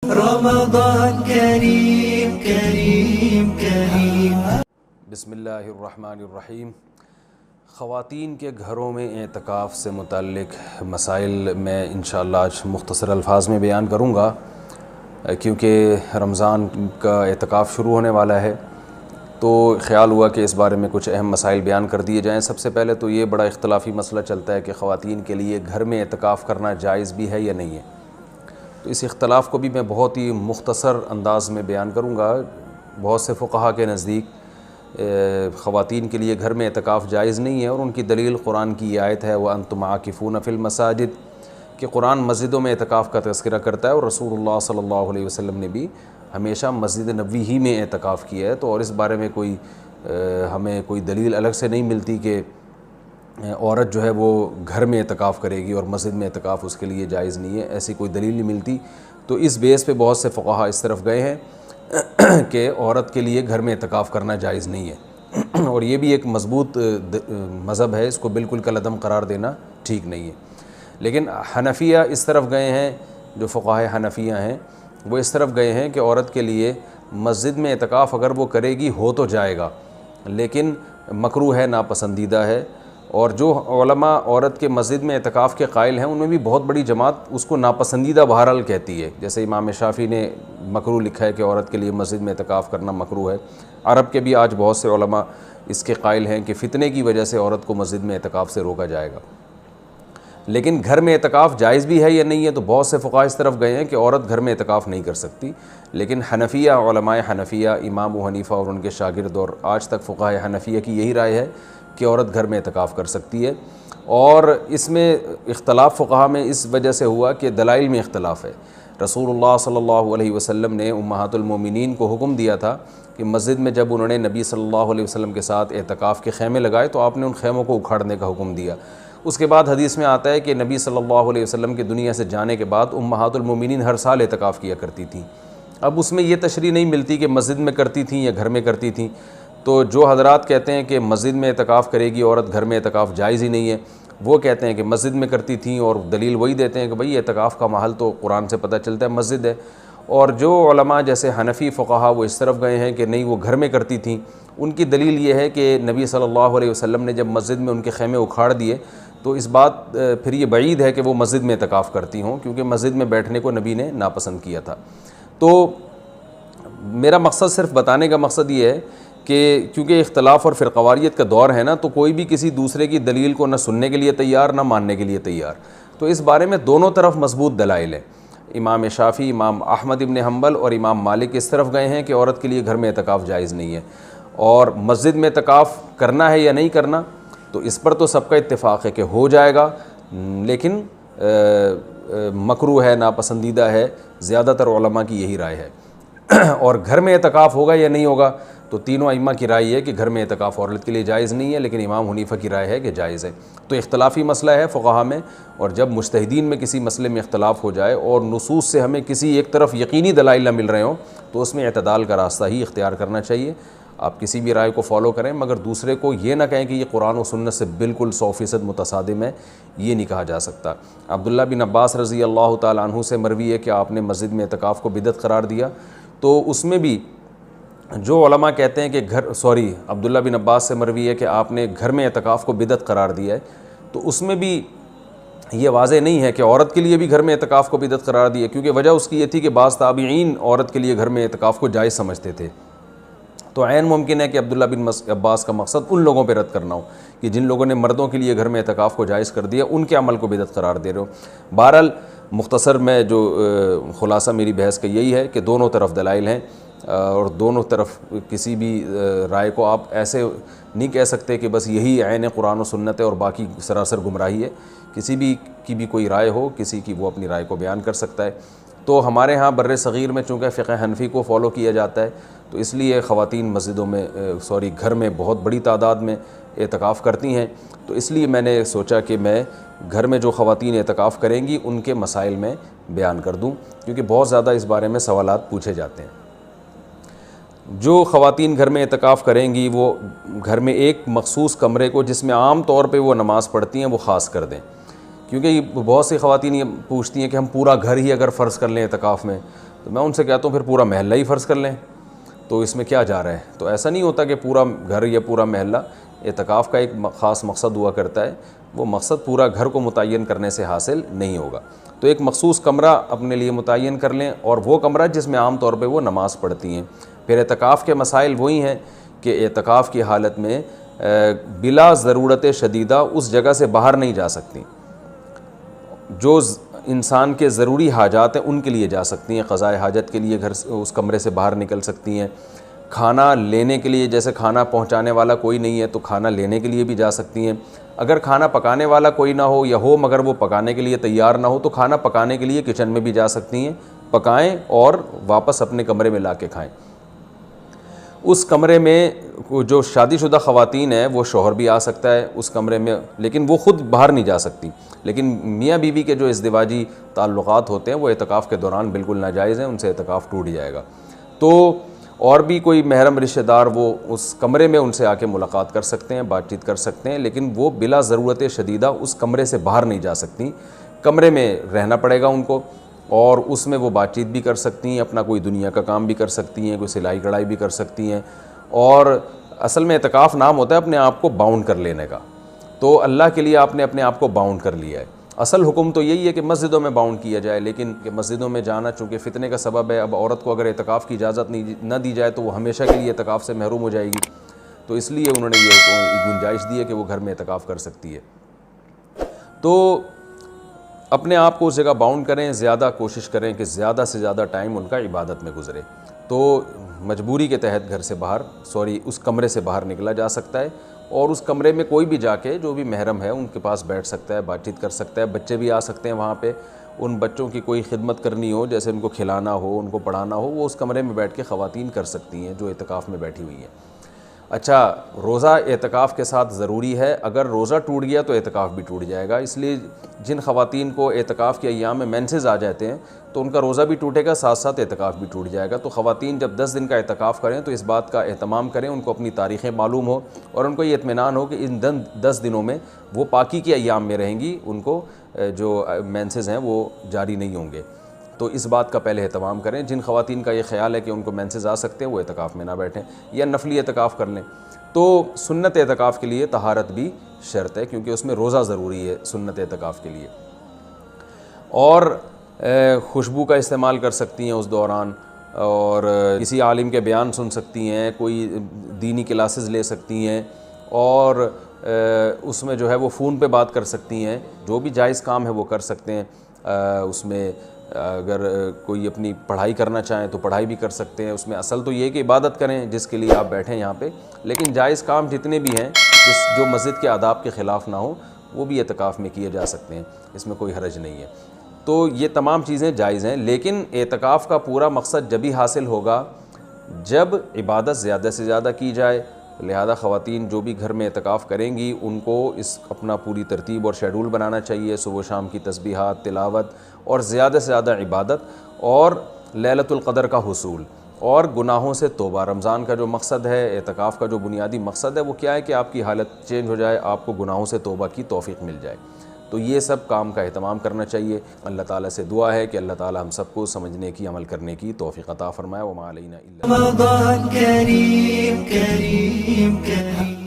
رمضان کریم کریم کریم۔ بسم اللہ الرحمن الرحیم۔ خواتین کے گھروں میں اعتکاف سے متعلق مسائل میں انشاءاللہ آج مختصر الفاظ میں بیان کروں گا، کیونکہ رمضان کا اعتکاف شروع ہونے والا ہے، تو خیال ہوا کہ اس بارے میں کچھ اہم مسائل بیان کر دیے جائیں۔ سب سے پہلے تو یہ بڑا اختلافی مسئلہ چلتا ہے کہ خواتین کے لیے گھر میں اعتکاف کرنا جائز بھی ہے یا نہیں ہے، تو اس اختلاف کو بھی میں بہت ہی مختصر انداز میں بیان کروں گا۔ بہت سے فقہا کے نزدیک خواتین کے لیے گھر میں اعتکاف جائز نہیں ہے، اور ان کی دلیل قرآن کی یہ آیت ہے وَأَنْتُمْ عَاكِفُونَ فِي الْمَسَاجِدِ، کہ قرآن مسجدوں میں اعتکاف کا تذکرہ کرتا ہے، اور رسول اللہ صلی اللہ علیہ وسلم نے بھی ہمیشہ مسجد نبوی ہی میں اعتکاف کیا ہے، تو اور اس بارے میں ہمیں کوئی دلیل الگ سے نہیں ملتی کہ عورت جو ہے وہ گھر میں اعتکاف کرے گی اور مسجد میں اعتکاف اس کے لیے جائز نہیں ہے، ایسی کوئی دلیل نہیں ملتی۔ تو اس بیس پہ بہت سے فقہا اس طرف گئے ہیں کہ عورت کے لیے گھر میں اعتکاف کرنا جائز نہیں ہے، اور یہ بھی ایک مضبوط مذہب ہے، اس کو بالکل کالعدم قرار دینا ٹھیک نہیں ہے۔ لیکن حنفیہ اس طرف گئے ہیں، جو فقہائے حنفیہ ہیں وہ اس طرف گئے ہیں کہ عورت کے لیے مسجد میں اعتکاف اگر وہ کرے گی ہو تو جائے گا، لیکن مکروہ ہے، ناپسندیدہ ہے۔ اور جو علماء عورت کے مسجد میں اعتکاف کے قائل ہیں ان میں بھی بہت بڑی جماعت اس کو ناپسندیدہ بہرحال کہتی ہے، جیسے امام شافعی نے مکروہ لکھا ہے کہ عورت کے لیے مسجد میں اعتکاف کرنا مکروہ ہے۔ عرب کے بھی آج بہت سے علماء اس کے قائل ہیں کہ فتنے کی وجہ سے عورت کو مسجد میں اعتکاف سے روکا جائے گا۔ لیکن گھر میں اعتکاف جائز بھی ہے یا نہیں ہے، تو بہت سے فقہا اس طرف گئے ہیں کہ عورت گھر میں اعتکاف نہیں کر سکتی، لیکن حنفیہ، علماء حنفیہ، امام ابو حنیفہ اور ان کے شاگرد اور آج تک فقہاء حنفیہ کی یہی رائے ہے کہ عورت گھر میں اعتکاف کر سکتی ہے۔ اور اس میں اختلاف فقہا میں اس وجہ سے ہوا کہ دلائل میں اختلاف ہے۔ رسول اللہ صلی اللہ علیہ وسلم نے امہات المومنین کو حکم دیا تھا کہ مسجد میں جب انہوں نے نبی صلی اللہ علیہ وسلم کے ساتھ اعتکاف کے خیمے لگائے تو آپ نے ان خیموں کو اکھاڑنے کا حکم دیا۔ اس کے بعد حدیث میں آتا ہے کہ نبی صلی اللہ علیہ وسلم کے دنیا سے جانے کے بعد امہات المومنین ہر سال اعتکاف کیا کرتی تھیں۔ اب اس میں یہ تشریح نہیں ملتی کہ مسجد میں کرتی تھیں یا گھر میں کرتی تھیں، تو جو حضرات کہتے ہیں کہ مسجد میں اعتکاف کرے گی عورت، گھر میں اعتکاف جائز ہی نہیں ہے، وہ کہتے ہیں کہ مسجد میں کرتی تھیں، اور دلیل وہی دیتے ہیں کہ بھئی اعتکاف کا محل تو قرآن سے پتہ چلتا ہے مسجد ہے۔ اور جو علماء جیسے حنفی فقہا وہ اس طرف گئے ہیں کہ نہیں وہ گھر میں کرتی تھیں، ان کی دلیل یہ ہے کہ نبی صلی اللہ علیہ وسلم نے جب مسجد میں ان کے خیمے اکھاڑ دیے تو اس بات پھر یہ بعید ہے کہ وہ مسجد میں اعتکاف کرتی ہوں، کیونکہ مسجد میں بیٹھنے کو نبی نے ناپسند کیا تھا۔ تو میرا مقصد، صرف بتانے کا مقصد یہ ہے کہ کیونکہ اختلاف اور فرقواریت کا دور ہے نا، تو کوئی بھی کسی دوسرے کی دلیل کو نہ سننے کے لیے تیار نہ ماننے کے لیے تیار، تو اس بارے میں دونوں طرف مضبوط دلائل ہیں۔ امام شافعی، امام احمد ابن حنبل اور امام مالک اس طرف گئے ہیں کہ عورت کے لیے گھر میں اعتکاف جائز نہیں ہے، اور مسجد میں اعتکاف کرنا ہے یا نہیں کرنا، تو اس پر تو سب کا اتفاق ہے کہ ہو جائے گا، لیکن مکروہ ہے، ناپسندیدہ ہے، زیادہ تر علماء کی یہی رائے ہے۔ اور گھر میں اعتکاف ہوگا یا نہیں ہوگا، تو تینوں ائمہ کی رائے ہے کہ گھر میں اعتکاف عورت کے لیے جائز نہیں ہے، لیکن امام حنیفہ کی رائے ہے کہ جائز ہے۔ تو اختلافی مسئلہ ہے فقہا میں، اور جب مجتہدین میں کسی مسئلے میں اختلاف ہو جائے اور نصوص سے ہمیں کسی ایک طرف یقینی دلائل نہ مل رہے ہوں، تو اس میں اعتدال کا راستہ ہی اختیار کرنا چاہیے۔ آپ کسی بھی رائے کو فالو کریں، مگر دوسرے کو یہ نہ کہیں کہ یہ قرآن و سنت سے بالکل 100% متصادم ہے، یہ نہیں کہا جا سکتا۔ عبداللہ بن عباس رضی اللہ تعالیٰ عنہ سے مروی ہے کہ آپ نے مسجد میں اعتکاف کو بدعت قرار دیا، تو اس میں بھی جو علماء کہتے ہیں کہ عبداللہ بن عباس سے مروی ہے کہ آپ نے گھر میں اعتکاف کو بدعت قرار دیا ہے، تو اس میں بھی یہ واضح نہیں ہے کہ عورت کے لیے بھی گھر میں اعتکاف کو بدعت قرار دیا، کیونکہ وجہ اس کی یہ تھی کہ بعض تابعین عورت کے لیے گھر میں اعتکاف کو جائز سمجھتے تھے۔ تو عین ممکن ہے کہ عبداللہ بن عباس کا مقصد ان لوگوں پہ رد کرنا ہو کہ جن لوگوں نے مردوں کے لیے گھر میں اعتکاف کو جائز کر دیا، ان کے عمل کو بدعت قرار دے رہے ہو۔ بہرحال مختصر میں جو خلاصہ میری بحث کا یہی ہے کہ دونوں طرف دلائل ہیں، اور دونوں طرف کسی بھی رائے کو آپ ایسے نہیں کہہ سکتے کہ بس یہی عین قرآن و سنت ہے اور باقی سراسر گمراہی ہے۔ کسی بھی کی بھی کوئی رائے ہو، کسی کی وہ اپنی رائے کو بیان کر سکتا ہے۔ تو ہمارے ہاں بر صغیر میں چونکہ فقہ حنفی کو فالو کیا جاتا ہے، تو اس لیے خواتین مسجدوں میں گھر میں بہت بڑی تعداد میں اعتکاف کرتی ہیں، تو اس لیے میں نے سوچا کہ میں گھر میں جو خواتین اعتکاف کریں گی ان کے مسائل میں بیان کر دوں، کیونکہ بہت زیادہ اس بارے میں سوالات پوچھے جاتے ہیں۔ جو خواتین گھر میں اعتکاف کریں گی وہ گھر میں ایک مخصوص کمرے کو، جس میں عام طور پہ وہ نماز پڑھتی ہیں، وہ خاص کر دیں، کیونکہ یہ بہت سی خواتین یہ پوچھتی ہیں کہ ہم پورا گھر ہی اگر فرض کر لیں اعتکاف میں، تو میں ان سے کہتا ہوں پھر پورا محلہ ہی فرض کر لیں، تو اس میں کیا جا رہا ہے؟ تو ایسا نہیں ہوتا کہ پورا گھر یا پورا محلہ، اعتکاف کا ایک خاص مقصد ہوا کرتا ہے، وہ مقصد پورا گھر کو متعین کرنے سے حاصل نہیں ہوگا۔ تو ایک مخصوص کمرہ اپنے لیے متعین کر لیں، اور وہ کمرہ جس میں عام طور پہ وہ نماز پڑھتی ہیں۔ پھر اعتکاف کے مسائل وہی ہیں کہ اعتکاف کی حالت میں بلا ضرورت شدیدہ اس جگہ سے باہر نہیں جا سکتی، جو انسان کے ضروری حاجات ہیں ان کے لیے جا سکتی ہیں، قضاء حاجت کے لیے گھر سے اس کمرے سے باہر نکل سکتی ہیں، کھانا لینے کے لیے، جیسے کھانا پہنچانے والا کوئی نہیں ہے تو کھانا لینے کے لیے بھی جا سکتی ہیں، اگر کھانا پکانے والا کوئی نہ ہو یا ہو مگر وہ پکانے کے لیے تیار نہ ہو تو کھانا پکانے کے لیے کچن میں بھی جا سکتی ہیں، پکائیں اور واپس اپنے کمرے میں لا کے کھائیں۔ اس کمرے میں جو شادی شدہ خواتین ہیں وہ شوہر بھی آ سکتا ہے اس کمرے میں، لیکن وہ خود باہر نہیں جا سکتی، لیکن میاں بیوی کے جو ازدواجی تعلقات ہوتے ہیں وہ اعتکاف کے دوران بالکل ناجائز ہیں، ان سے اعتکاف ٹوٹ جائے گا۔ تو اور بھی کوئی محرم رشتہ دار وہ اس کمرے میں ان سے آ کے ملاقات کر سکتے ہیں، بات چیت کر سکتے ہیں، لیکن وہ بلا ضرورت شدیدہ اس کمرے سے باہر نہیں جا سکتی، کمرے میں رہنا پڑے گا ان کو، اور اس میں وہ بات چیت بھی کر سکتی ہیں، اپنا کوئی دنیا کا کام بھی کر سکتی ہیں، کوئی سلائی کڑھائی بھی کر سکتی ہیں۔ اور اصل میں اعتکاف نام ہوتا ہے اپنے آپ کو باؤنڈ کر لینے کا، تو اللہ کے لیے آپ نے اپنے آپ کو باؤنڈ کر لیا ہے۔ اصل حکم تو یہی ہے کہ مسجدوں میں باؤنڈ کیا جائے، لیکن کہ مسجدوں میں جانا چونکہ فتنے کا سبب ہے، اب عورت کو اگر اعتکاف کی اجازت نہ دی جائے تو وہ ہمیشہ کے لیے اعتکاف سے محروم ہو جائے گی، تو اس لیے انہوں نے یہ گنجائش دی ہے کہ وہ گھر میں اعتکاف کر سکتی ہے۔ تو اپنے آپ کو اس جگہ باؤنڈ کریں، زیادہ کوشش کریں کہ زیادہ سے زیادہ ٹائم ان کا عبادت میں گزرے، تو مجبوری کے تحت گھر سے باہر اس کمرے سے باہر نکلا جا سکتا ہے، اور اس کمرے میں کوئی بھی جا کے جو بھی محرم ہے ان کے پاس بیٹھ سکتا ہے، بات چیت کر سکتا ہے، بچے بھی آ سکتے ہیں وہاں پہ، ان بچوں کی کوئی خدمت کرنی ہو، جیسے ان کو کھلانا ہو، ان کو پڑھانا ہو، وہ اس کمرے میں بیٹھ کے خواتین کر سکتی ہیں جو اعتکاف میں بیٹھی ہوئی ہیں۔ اچھا، روزہ اعتکاف کے ساتھ ضروری ہے، اگر روزہ ٹوٹ گیا تو اعتکاف بھی ٹوٹ جائے گا، اس لیے جن خواتین کو اعتکاف کے ایام میں مینسز آ جاتے ہیں تو ان کا روزہ بھی ٹوٹے گا، ساتھ ساتھ اعتکاف بھی ٹوٹ جائے گا۔ تو خواتین جب 10 دن کا اعتکاف کریں تو اس بات کا اہتمام کریں، ان کو اپنی تاریخیں معلوم ہو اور ان کو یہ اطمینان ہو کہ ان 10 دنوں میں وہ پاکی کے ایام میں رہیں گی، ان کو جو مینسز ہیں وہ جاری نہیں ہوں گے، تو اس بات کا پہلے اہتمام کریں۔ جن خواتین کا یہ خیال ہے کہ ان کو مینسز آ سکتے ہیں وہ اعتکاف میں نہ بیٹھیں یا نفلی اعتکاف کر لیں۔ تو سنت اعتکاف کے لیے طہارت بھی شرط ہے، کیونکہ اس میں روزہ ضروری ہے سنت اعتکاف کے لیے، اور خوشبو کا استعمال کر سکتی ہیں اس دوران، اور کسی عالم کے بیان سن سکتی ہیں، کوئی دینی کلاسز لے سکتی ہیں، اور اس میں جو ہے وہ فون پہ بات کر سکتی ہیں، جو بھی جائز کام ہے وہ کر سکتے ہیں۔ اس میں اگر کوئی اپنی پڑھائی کرنا چاہیں تو پڑھائی بھی کر سکتے ہیں، اس میں اصل تو یہ کہ عبادت کریں جس کے لیے آپ بیٹھیں یہاں پہ، لیکن جائز کام جتنے بھی ہیں جو مسجد کے آداب کے خلاف نہ ہو وہ بھی اعتکاف میں کیے جا سکتے ہیں، اس میں کوئی حرج نہیں ہے۔ تو یہ تمام چیزیں جائز ہیں، لیکن اعتکاف کا پورا مقصد جبھی حاصل ہوگا جب عبادت زیادہ سے زیادہ کی جائے، لہذا خواتین جو بھی گھر میں اعتکاف کریں گی ان کو اپنا پوری ترتیب اور شیڈول بنانا چاہیے، صبح و شام کی تسبیحات، تلاوت، اور زیادہ سے زیادہ عبادت اور لیلۃ القدر کا حصول اور گناہوں سے توبہ۔ رمضان کا جو مقصد ہے، اعتکاف کا جو بنیادی مقصد ہے وہ کیا ہے کہ آپ کی حالت چینج ہو جائے، آپ کو گناہوں سے توبہ کی توفیق مل جائے، تو یہ سب کام کا اہتمام کرنا چاہیے۔ اللہ تعالیٰ سے دعا ہے کہ اللہ تعالیٰ ہم سب کو سمجھنے کی، عمل کرنے کی توفیق عطا فرمائے۔ وما علینا الا رمضان کریم کریم کریم